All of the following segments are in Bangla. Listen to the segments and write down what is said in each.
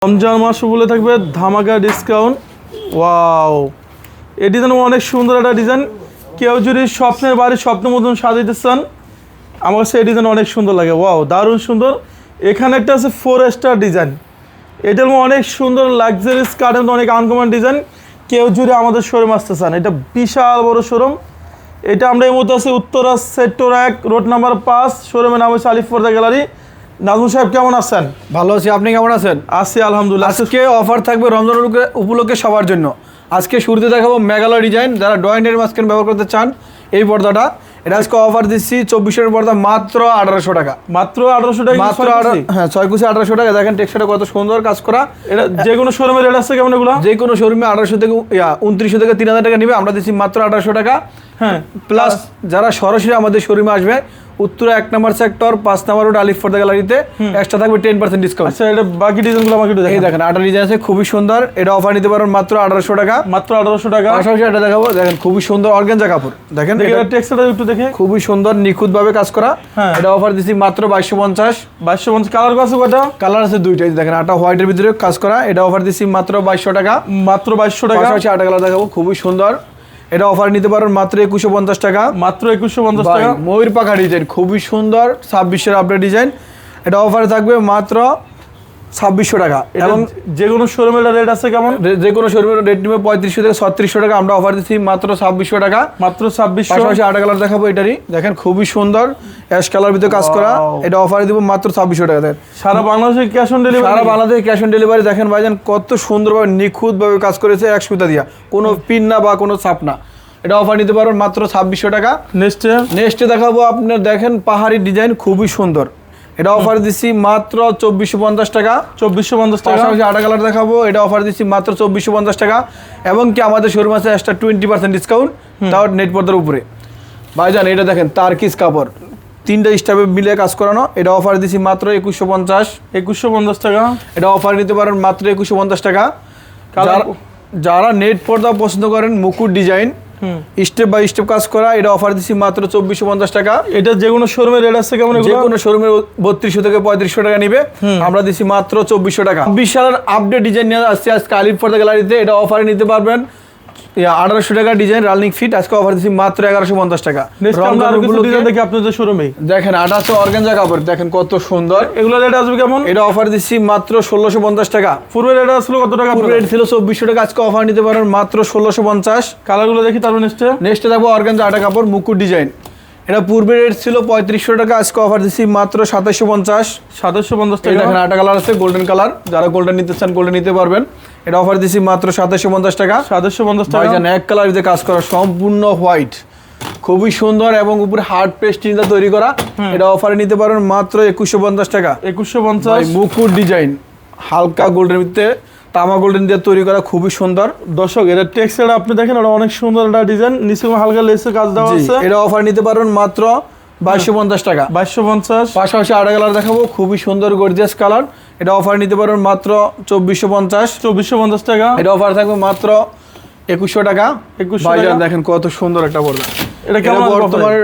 রমজান মাস বলে থাকবে ধামাকা ডিসকাউন্ট। ওয়াও, এই ডিজাইন অনেক সুন্দর একটা ডিজাইন। কেউ যদি স্বপ্নের বাড়ির স্বপ্ন মতন সাজাইতে চান, আমার কাছে এই ডিজাইন অনেক সুন্দর লাগে। ওয়াও, দারুণ সুন্দর। এখানে একটা আছে 4 স্টার ডিজাইন। এটার অনেক সুন্দর লাক্সারিস কার্ডের অনেক আনকমন ডিজাইন। কেউ যদি আমাদের শোরুম আসতে চান, এটা বিশাল বড় শোরুম। এটা আমরা এই মধ্যে আছি উত্তরা সেক্টর 1 রোড নাম্বার 5। শোরুমের নাম হচ্ছে আলিফ পর্দা গ্যালারি। নাজমুল সাহেব কেমন আছেন? ভালো আছি, আপনি কেমন আছেন? আছি আলহামদুলিল্লাহ। আজকে অফার থাকবে রমজান উপলক্ষে সবার জন্য। আজকে শুরুতে দেখাবো মেঘালয় ডিজাইন। যারা ড্রয়িংয়ের মাঝখানে ব্যবহার করতে চান এই পর্দাটা, এটা আজকে অফার দিচ্ছি 24 পর্দা মাত্র 1800 টাকা। মাত্র 1800 টাকা? মাত্র 6 কুচি 1800 টাকা। দেখেন টেক্সচারটা কত সুন্দর কাজ করা। এটা যে কোনো শোরুমের রেট আছে কেমন? এগুলো যে কোনো শোরুমে 1800 থেকে 2900 থেকে 3000 টাকা নিবে, আমরা দিচ্ছি মাত্র 1800 টাকা। হ্যাঁ, প্লাস যারা সরাসরি আমাদের শোরুমে আসবে উত্তরা 1 নম্বর সেক্টর 5 নম্বর রোড আলিফ পর্দা গ্যালারিতে, এক্সট্রা থাকবে 10% ডিসকাউন্ট। আচ্ছা, এটা বাকি ডিজাইনগুলো আমাকে একটু এই দেখেন 8 ডিজাইন আছে, খুবই সুন্দর। এটা অফার নিতে পারেন মাত্র 1800 টাকা। মাত্র 1800 টাকা। পাশাপাশি এটা দেখাবো, দেখেন খুবই সুন্দর অর্গানজা কাপড়। দেখেন এটা টেক্সচারটা একটু দেখে, খুবই সুন্দর নিখুঁত ভাবে কাজ করা। হ্যাঁ, এটা অফার দিচ্ছি মাত্র 2250। 2250 কালার আছে কয়টা? কালার আছে দুইটাই। দেখেন আটা হোয়াইটের ভিতরে কাজ করা। এটা অফার দিচ্ছি মাত্র 2200 টাকা। মাত্র 2200 টাকা। পাশাপাশি আটা কালার দেখাবো, খুবই সুন্দর। এটা অফার নিতে পারেন মাত্র 2150 টাকা। মাত্র 2150 টাকা। ময়ূর পাখা ডিজাইন, খুবই সুন্দর 2600 আপডেট ডিজাইন। এটা অফারে থাকবে মাত্র 2600 টাকা। এবং যে কোনো শোরুমের রেট আছে কেমন? যে কোনো শোরুমের রেট নিবে 3500 থেকে 3600 টাকা। আমরা অফার দিচ্ছি মাত্র 2600 টাকা। মাত্র 2600। পাশাপাশি আটা কালার দেখাবো এটারই। দেখেন খুবই সুন্দর অ্যাশ কালার ভিতরে কাজ করা। এটা অফারে দিব মাত্র 2600 টাকা। দেন সারা বাংলাদেশে ক্যাশ অন ডেলিভারি? সারা বাংলাদেশে ক্যাশ অন ডেলিভারি। দেখেন ভাইজান কত সুন্দরভাবে নিখুঁতভাবে কাজ করেছে, এক সুতা দিয়া, কোনো পিন না বা কোনো ছাপ না। এটা অফার নিতে পারবেন মাত্র 2600 টাকা। নেক্সটে দেখাবো আপনার, দেখেন পাহাড়ি ডিজাইন, খুবই সুন্দর। এটা অফার দিচ্ছি মাত্র 2450 টাকা। 2450 টাকা। পাশাপাশি আটা কালার দেখাবো, এটা অফার দিচ্ছি মাত্র 2450 টাকা। এবং কি আমাদের শোরুম আছে এক্সট্রা 20% ডিসকাউন্ট, তাও নেট পর্দার উপরে। ভাইজান এটা দেখেন তারকিস কাপড়, 3টা স্টাফে মিলে কাজ করানো। এটা অফার দিচ্ছি মাত্র 2150। 2150 টাকা। এটা অফার নিতে পারেন মাত্র 2150 টাকা। যারা নেট পর্দা পছন্দ করেন, মুকুট ডিজাইন, স্টেপ বাই স্টেপ কাজ করা, এটা অফার দিচ্ছি মাত্র 2450 টাকা। এটা যে কোনো শোরুমের রেট আছে কেমন? যে কোনো শোরুমে 3200 থেকে 3500 টাকা নিবে, আমরা দিচ্ছি মাত্র 2400 টাকা। 20 সালের আপডেট ডিজাইন নিয়ে আসছে আজকে আলিফ পর্দা গ্যালারিতে। এটা অফারে নিতে পারবেন 1800 টাকা ডিজাইন রানিং ফিট। আজকে অফার দিচ্ছি মাত্র 1150 টাকা। আপনাদের শোরুমে দেখেন আটা আছে অর্গানজা কাপড়, দেখেন কত সুন্দর। এগুলো রেট আসবে কেমন? এটা অফার দিচ্ছি মাত্র 1650 টাকা। পূর্বে রেট আসলো কত টাকা? পূর্বে রেট ছিল 2400 টাকা। আজকে অফার নিতে পারেন মাত্র 1650। কালারগুলো দেখি তারপর নেক্সটে দেখবো অর্গানজা আটা কাপড় মুকুট ডিজাইন। এটা পূর্বে রেট ছিল 3500 টাকা। আজকে অফার দিচ্ছি মাত্র 2750। 2750 টাকা। দেখেন আটা কালার আছে গোল্ডেন কালার, যারা গোল্ডেন নিতে চান গোল্ডেন নিতে পারবেন। এটা অফার দিচ্ছি মাত্র 2750 টাকা। 2750 টাকা। ভাইজান এক কালার দিয়ে কাজ করা, সম্পূর্ণ হোয়াইট, খুবই সুন্দর এবং উপরে হার্ড পেস্টিং দিয়ে তৈরি করা। এটা অফারে নিতে পারেন মাত্র 2150 টাকা। 2150। মুকুট ডিজাইন, হালকা গোল্ডেন ভিতরে তামা গোল্ডেন দিয়ে তৈরি করা, খুবই সুন্দর। দর্শক এটা টেক্সচার আপনি দেখেন, এটা অনেক সুন্দর একটা ডিজাইন, নিচে হালকা লেসের কাজ দেওয়া আছে। এটা অফার নিতে পারবেন মাত্র 2250 টাকা। 2250। পাশাপাশি আটা কালার দেখাবো, খুবই সুন্দর গর্জিয়াস কালার। এটা অফার নিতে পারবেন মাত্র 2450। 2450 টাকা। এটা অফার থাকবে মাত্র 2100 টাকা। 2100 টাকা। দেখেন কত সুন্দর একটা পর্দা। এটা কেমন? তোমার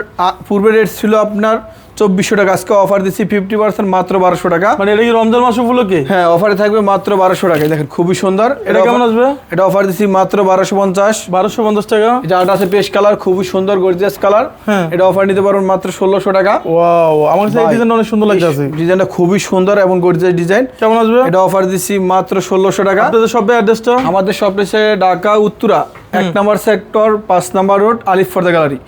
পূর্বে রেট ছিল আপনার 2400 টাকা। আজকে অফার দিচ্ছি 50% মাত্র 1200 টাকা। মানে এটা কি রমজান মাস উপলক্ষে? হ্যাঁ, অফারে থাকবে মাত্র 1200 টাকা। দেখেন খুবই সুন্দর। এটা কেমন আসবে? এটা অফার দিচ্ছি মাত্র 1250। 1250 টাকা। এটা আছে পেস্ট কালার, খুবই সুন্দর গর্জিয়াস কালার। এটা অফার নিতে পারবেন মাত্র 1600 টাকা। ওয়াও, আমার কাছে এই ডিজাইনটা অনেক সুন্দর লাগছে। ডিজাইনটা খুবই সুন্দর এবং গর্জিয়াস ডিজাইন। কেমন আসবে? এটা অফার দিচ্ছি মাত্র 1600 টাকা। আপনাদের শপের অ্যাড্রেসটা? আমাদের শপ হচ্ছে ঢাকা উত্তরা 1 নম্বর সেক্টর 5 নম্বর রোড আলিফ পর্দা গ্যালারি।